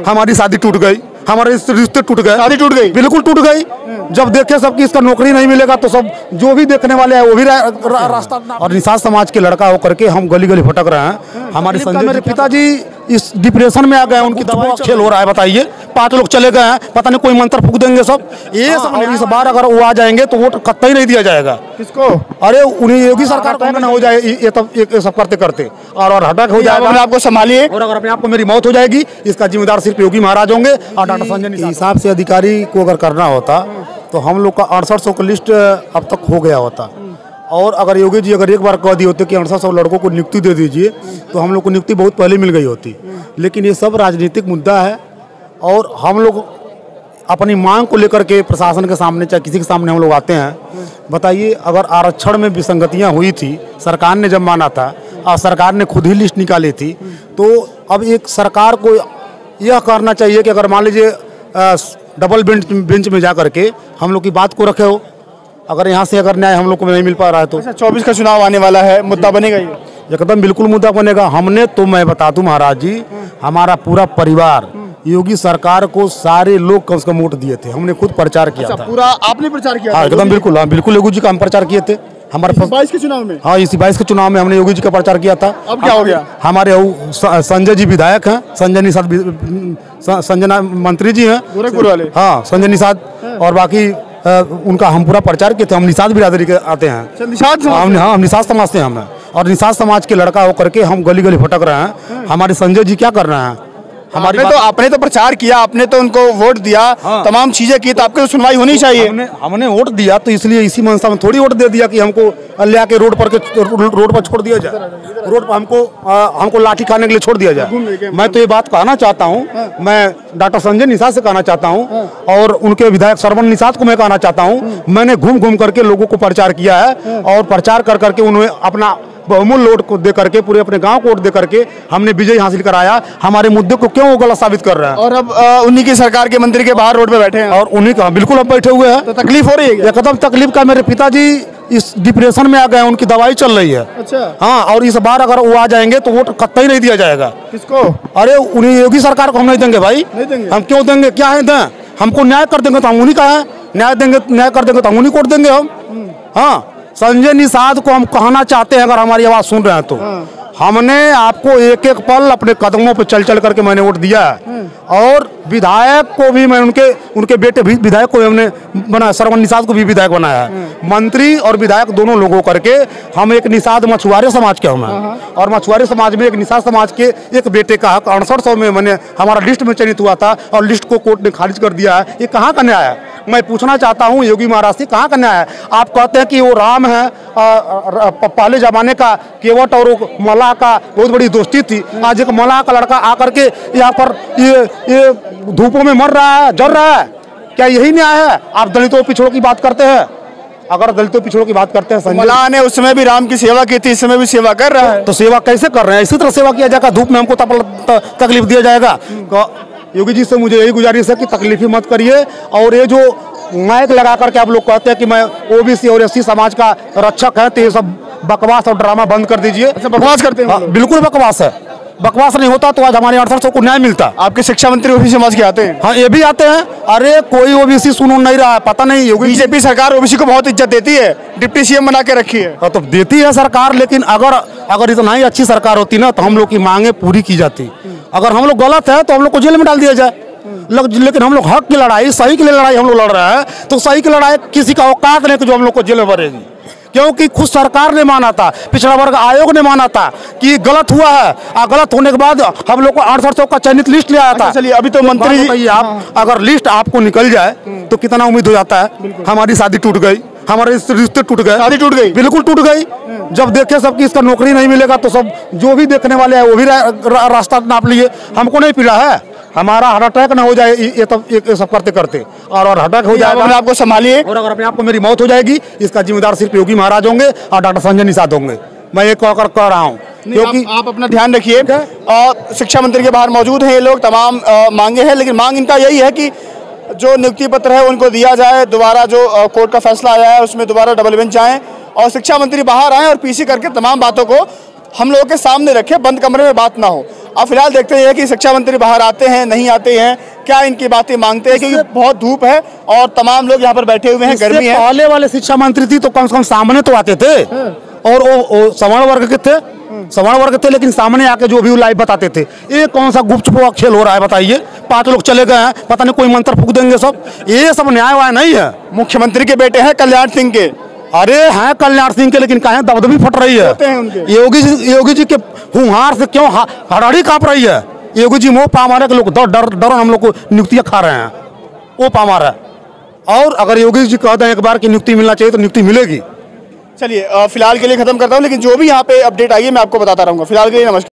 हमारी शादी टूट गई, हमारे रिश्ते टूट गए, शादी टूट गई, बिल्कुल टूट गई। जब देखे सबकी इसका नौकरी नहीं मिलेगा तो सब जो भी देखने वाले हैं वो भी रास्ता। और निषाद समाज के लड़का होकर के हम गली गली भटक रहे हैं। हमारे मेरे पिताजी इस डिप्रेशन में आ गए, उनकी दवाई खेल हो रहा है। बताइए 5 लोग चले गए हैं, पता नहीं कोई मंत्र फूक देंगे सब ये सब। और इस बार अगर वो आ जाएंगे तो वोट कतई नहीं दिया जाएगा। किसको? अरे उन्हें योगी सरकार को ना हो जाए ये सब करते करते और हटक हो जाएगा। आपको संभालिए, और अगर अपने आप को मेरी मौत हो जाएगी इसका जिम्मेदार सिर्फ योगी महाराज होंगे और डॉक्टर संजय निषाद। हिसाब से अधिकारी को अगर करना होता तो हम लोग का 6800 का लिस्ट अब तक हो गया होता। और अगर योगी जी अगर एक बार कह दिए होते कि 6800 लड़कों को नियुक्ति दे दीजिए तो हम लोग को नियुक्ति बहुत पहले मिल गई होती। लेकिन ये सब राजनीतिक मुद्दा है और हम लोग अपनी मांग को लेकर के प्रशासन के सामने चाहे किसी के सामने हम लोग आते हैं। बताइए अगर आरक्षण में विसंगतियां हुई थी, सरकार ने जब माना था और सरकार ने खुद ही लिस्ट निकाली थी, तो अब एक सरकार को यह करना चाहिए कि अगर मान लीजिए डबल बेंच में जा करके हम लोग की बात को रखे हो। अगर यहाँ से अगर न्याय हम लोग को नहीं मिल पा रहा है तो 24 का चुनाव आने वाला है, मुद्दा बनेगा ये? एकदम बिल्कुल मुद्दा बनेगा। हमने तो मैं बता दूं महाराज जी, हमारा पूरा परिवार योगी सरकार को सारे लोग कम से कम वोट दिए थे। हमने खुद प्रचार किया था। पूरा आपने प्रचार किया? हाँ एकदम बिल्कुल, हाँ बिल्कुल योगी जी का हम प्रचार किए थे। हमारे 22 के चुनाव में? हाँ इसी 22 के चुनाव में हमने योगी जी का प्रचार किया था। अब क्या हो गया? हमारे संजय जी विधायक हैं, संजय निषाद संजय मंत्री जी हैं गोरखपुर वाले। हाँ संजय निषाद, और बाकी उनका हम पूरा प्रचार किए थे। हम निषाद बिरादरी के आते हैं। निषाद हम निषाद समाज से हम हैं और निषाद समाज के लड़का होकर के हम गली गली भटक रहे हैं। हमारे संजय जी क्या कर रहे हैं? आपने तो प्रचार किया, आपने तो उनको वोट दिया, हाँ। तमाम चीजें की, तो आपकी तो सुनवाई होनी चाहिए। हमने वोट दिया तो इसलिए इसी मनसा में थोड़ी वोट दे दिया कि हमको ले आके रोड पर छोड़ दिया जाए, रोड पर हमको लाठी खाने के लिए छोड़ दिया जाए। मैं तो ये बात कहना चाहता हूँ, मैं डॉक्टर संजय निषाद से कहना चाहता हूँ और उनके विधायक श्रवण निषाद को मैं कहना चाहता हूँ, मैंने घूम घूम करके लोगों को प्रचार किया है और प्रचार कर करके उन्होंने अपना बहुमूल्य वोट को दे करके पूरे अपने गांव को वोट दे करके हमने विजय हासिल कराया। हमारे मुद्दे को क्यों वो गलत साबित कर रहे हैं? और अब उन्हीं की सरकार के मंत्री के बाहर रोड पे बैठे हैं। और उन्हीं का बिल्कुल अब बैठे हुए हैं। तो तकलीफ हो रही है? एकदम तकलीफ का। मेरे पिताजी इस डिप्रेशन में आ गए, उनकी दवाई चल रही है। अच्छा। हाँ और इस बार अगर वो आ जाएंगे तो वोट कतई नहीं दिया जाएगा। किसको? अरे उन्हीं योगी सरकार को हम नहीं देंगे भाई। नहीं देंगे? हम क्यों देंगे? क्या है दें? हमको न्याय कर देंगे तो हम उन्हीं का है, न्याय देंगे न्याय कर देंगे तो हम उन्हीं को वोट देंगे हम। हाँ संजय निषाद को हम कहना चाहते हैं, अगर हमारी आवाज सुन रहे हैं तो हमने आपको एक एक पल अपने कदमों पर चल चल करके मैंने वोट दिया है। और विधायक को भी मैं उनके बेटे भी विधायक को हमने बनाया, श्रवण निषाद को भी विधायक बनाया है। मंत्री और विधायक दोनों लोगों करके हम एक निषाद मछुआरे समाज के हम हैं और मछुआरे समाज में एक निषाद समाज के एक बेटे का हक 6800 में मैंने हमारा लिस्ट में चयनित हुआ था और लिस्ट को कोर्ट ने खारिज कर दिया है। ये कहाँ का न्याय है? मैं पूछना चाहता हूँ योगी महाराज से, कहाँ का न्याय है? आप कहते हैं कि वो राम है, पहले जमाने का केवट और मल्लाह का बहुत बड़ी दोस्ती थी। आज एक मल्लाह का लड़का आकर के यहाँ पर ये धूपों में मर रहा है, जल रहा है। क्या यही न्याय है? आप दलितों पिछड़ों की बात करते हैं। अगर दलितों पिछड़ों की बात करते हैं, मल्लाह ने उस समय भी राम की सेवा की थी, इस समय भी सेवा कर रहा है। तो सेवा कैसे कर रहे हैं? इसी तरह सेवा किया जाएगा? धूप में हमको तकलीफ दिया जाएगा? योगी जी से मुझे यही गुजारिश है कि तकलीफ ही मत करिए। और ये जो माइक लगा करके आप लोग कहते हैं कि मैं ओबीसी और एससी समाज का रक्षक है, तो ये सब बकवास और ड्रामा बंद कर दीजिए। अच्छा बकवास करते हैं? बिल्कुल बकवास है। बकवास नहीं होता तो आज हमारे 6800 को न्याय मिलता। आपके शिक्षा मंत्री ओबीसी समाज के आते हैं? हाँ ये भी आते हैं। अरे कोई ओबीसी सुन नहीं रहा है, पता नहीं। योगी बीजेपी सरकार ओबीसी को बहुत इज्जत देती है, डिप्टी सीएम बना के रखी है। तो देती है सरकार, लेकिन अगर इतना ही अच्छी सरकार होती ना तो हम लोग की मांगे पूरी की जाती। अगर हम लोग गलत है तो हम लोग को जेल में डाल दिया जाए। लेकिन हम लोग हक की लड़ाई, सही की लड़ाई हम लोग लड़ रहे हैं, तो सही की लड़ाई किसी का औकात नहीं कि जो हम लोग को जेल में भरेगी। क्योंकि खुद सरकार ने माना था, पिछड़ा वर्ग आयोग ने माना था कि गलत हुआ है और गलत होने के बाद हम लोग को 6800 का चयनित लिस्ट ले आया था। चलिए अभी तो मंत्री बताइए आप, अगर लिस्ट आपको निकल जाए तो कितना उम्मीद हो जाता है? हमारी शादी टूट गई, हमारे रिश्ते टूट गए। शादी टूट गई, बिल्कुल टूट गई। जब देखे सबकी इसका नौकरी नहीं मिलेगा तो सब जो भी देखने वाले हैं वो भी रास्ता नाप लिए। हमको नहीं पीड़ा है, हमारा हार्ट अटैक ना हो जाए ये सब करते करते, और हार्ट अटैक हो जाएगा। अपने आप को संभालिए, और अगर अपने आप को मेरी मौत हो जाएगी इसका जिम्मेदार सिर्फ योगी महाराज होंगे और डॉक्टर संजय निषाद होंगे। मैं ये कह रहा हूँ। क्योंकि आप अपना ध्यान रखिए। और शिक्षा मंत्री के बाहर मौजूद हैं ये लोग, तमाम मांगे हैं, लेकिन मांग इनका यही है कि जो नियुक्ति पत्र है उनको दिया जाए, दोबारा जो कोर्ट का फैसला आया है उसमें दोबारा डबल बेंच जाएं और शिक्षा मंत्री बाहर आएं और पीसी करके तमाम बातों को हम लोगों के सामने रखे, बंद कमरे में बात ना हो। अब फिलहाल देखते हैं कि शिक्षा मंत्री बाहर आते हैं नहीं आते हैं, क्या इनकी बातें मांगते हैं, क्योंकि बहुत धूप है और तमाम लोग यहाँ पर बैठे हुए हैं, गर्मी है। पहले वाले शिक्षा मंत्री थी तो कम से कम सामने तो आते थे, और वो सवर्ण वर्ग के थे, सवर्ण वर्ग थे, लेकिन सामने आके जो भी लाइव बताते थे। ये कौन सा गुपचुप खेल हो रहा है बताइए? 5 लोग चले गए हैं, पता नहीं कोई मंत्र फूक देंगे सब। ये सब न्याय वाय नहीं है। मुख्यमंत्री के बेटे हैं कल्याण सिंह के। अरे हैं कल्याण सिंह के, लेकिन कहीं दबदबी फट रही है। योगी जी के हुंहार से क्यों हड़ाड़ी कांप रही है? योगी जी मोह पा मारे के लोग डर हम लोग को नियुक्तियां खा रहे हैं, वो पा मारा। और अगर योगी जी कह दें एक बार की नियुक्ति मिलना चाहिए तो नियुक्ति मिलेगी। चलिए फिलहाल के लिए खत्म करता हूँ, लेकिन जो भी यहाँ पे अपडेट आई है मैं आपको बताता रहूँगा। फिलहाल के लिए नमस्कार।